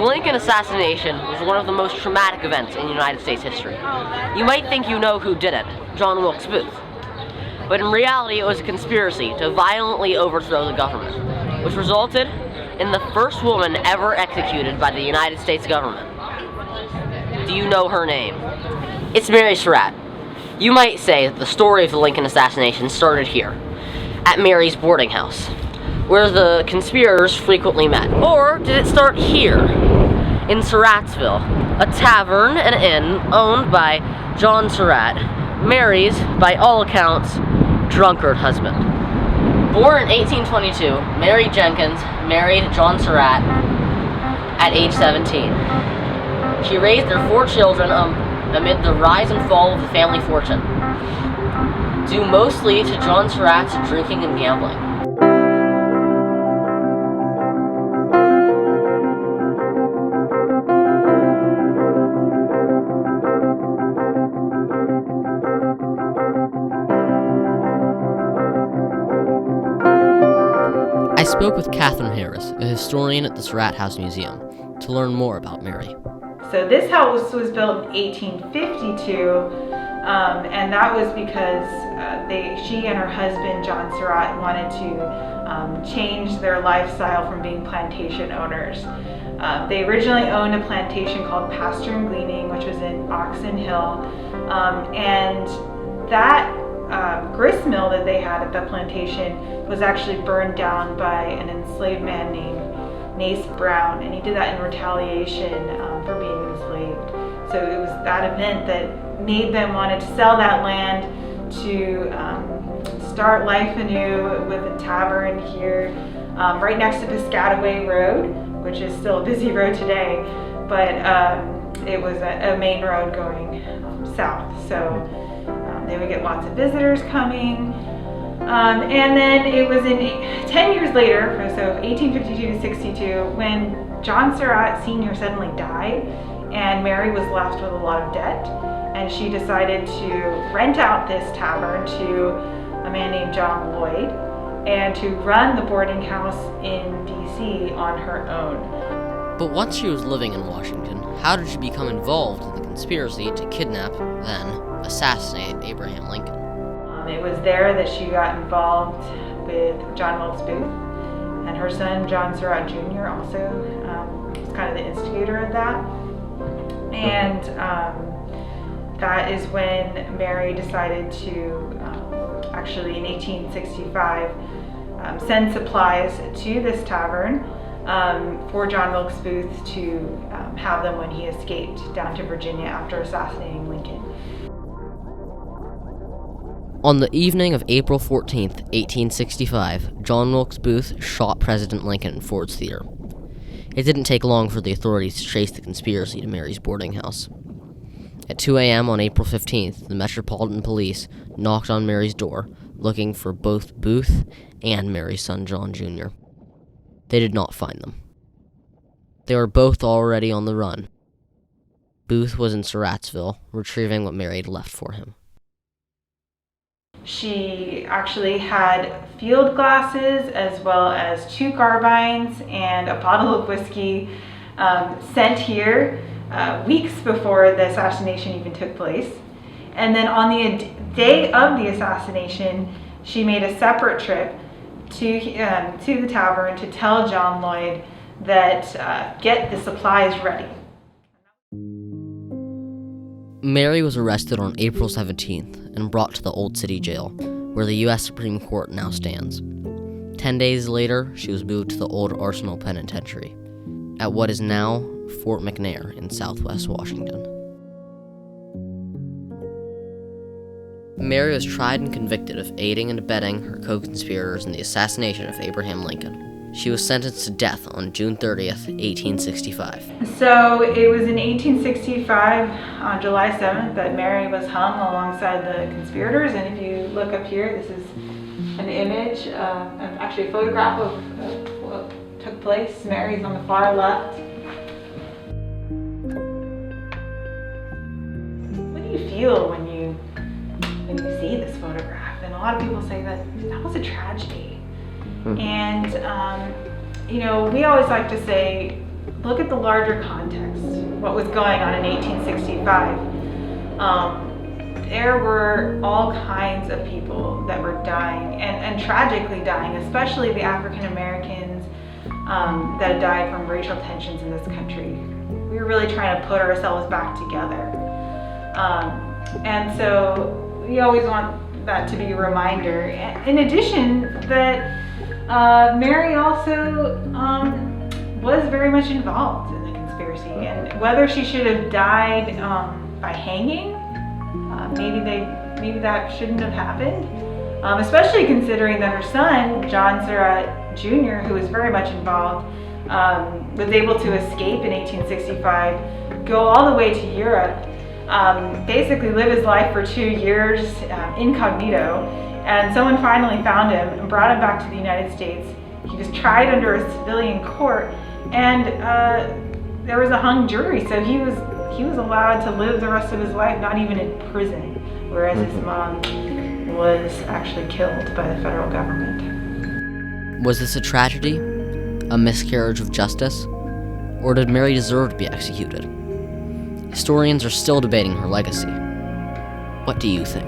Lincoln assassination was one of the most traumatic events in United States history. You might think you know who did it, John Wilkes Booth. But in reality, it was a conspiracy to violently overthrow the government, which resulted in the first woman ever executed by the United States government. Do you know her name? It's Mary Surratt. You might say that the story of the Lincoln assassination started here, at Mary's boarding house, where the conspirators frequently met. Or did it start here, in Surrattsville, a tavern and inn owned by John Surratt, Mary's, by all accounts, drunkard husband? Born in 1822, Mary Jenkins married John Surratt at age 17. She raised their 4 children amid the rise and fall of the family fortune, due mostly to John Surratt's drinking and gambling. I spoke with Catherine Harris, a historian at the Surratt House Museum, to learn more about Mary. So this house was built in 1852, and that was because she and her husband, John Surratt, wanted to change their lifestyle from being plantation owners. They originally owned a plantation called Pasture and Gleaning, which was in Oxon Hill, and that grist mill that they had at the plantation was actually burned down by an enslaved man named Nace Brown, and he did that in retaliation for being enslaved. So it was that event that made them wanted to sell that land to start life anew with a tavern here, right next to Piscataway Road, which is still a busy road today, but it was a main road going south. So they would get lots of visitors coming. And then it was in 10 years later, so 1852 to 62, when John Surratt Sr. suddenly died and Mary was left with a lot of debt, and she decided to rent out this tavern to a man named John Lloyd and to run the boarding house in D.C. on her own. But once she was living in Washington, how did she become involved in the conspiracy to kidnap, then assassinate Abraham Lincoln? It was there that she got involved with John Wilkes Booth, and her son, John Surratt Jr., also was kind of the instigator of that. And that is when Mary decided to, actually in 1865, send supplies to this tavern for John Wilkes Booth to have them when he escaped down to Virginia after assassinating Lincoln. On the evening of April 14th, 1865, John Wilkes Booth shot President Lincoln in Ford's Theater. It didn't take long for the authorities to trace the conspiracy to Mary's boarding house. At 2 a.m. on April 15th, the Metropolitan Police knocked on Mary's door, looking for both Booth and Mary's son John Jr. They did not find them. They were both already on the run. Booth was in Surrattsville, retrieving what Mary had left for him. She actually had field glasses as well as 2 carbines and a bottle of whiskey sent here weeks before the assassination even took place. And then on the day of the assassination, she made a separate trip to the tavern to tell John Lloyd that get the supplies ready. Mary was arrested on April 17th and brought to the Old City Jail, where the U.S. Supreme Court now stands. 10 days later, she was moved to the old Arsenal Penitentiary, at what is now Fort McNair in southwest Washington. Mary was tried and convicted of aiding and abetting her co-conspirators in the assassination of Abraham Lincoln. She was sentenced to death on June 30th, 1865. So it was in 1865, on July 7th, that Mary was hung alongside the conspirators. And if you look up here, this is an image, actually a photograph of what took place. Mary's on the far left. What do you feel when you see this photograph? And a lot of people say that was a tragedy. And, we always like to say look at the larger context, what was going on in 1865. There were all kinds of people that were dying, and tragically dying, especially the African Americans that had died from racial tensions in this country. We were really trying to put ourselves back together. And so we always want that to be a reminder. In addition, that Mary also was very much involved in the conspiracy, and whether she should have died by hanging, maybe that shouldn't have happened, especially considering that her son, John Surratt Jr., who was very much involved, was able to escape in 1865, go all the way to Europe, basically live his life for 2 years incognito, and someone finally found him and brought him back to the United States. He was tried under a civilian court, and there was a hung jury, so he was allowed to live the rest of his life, not even in prison, whereas his mom was actually killed by the federal government. Was this a tragedy? A miscarriage of justice? Or did Mary deserve to be executed? Historians are still debating her legacy. What do you think?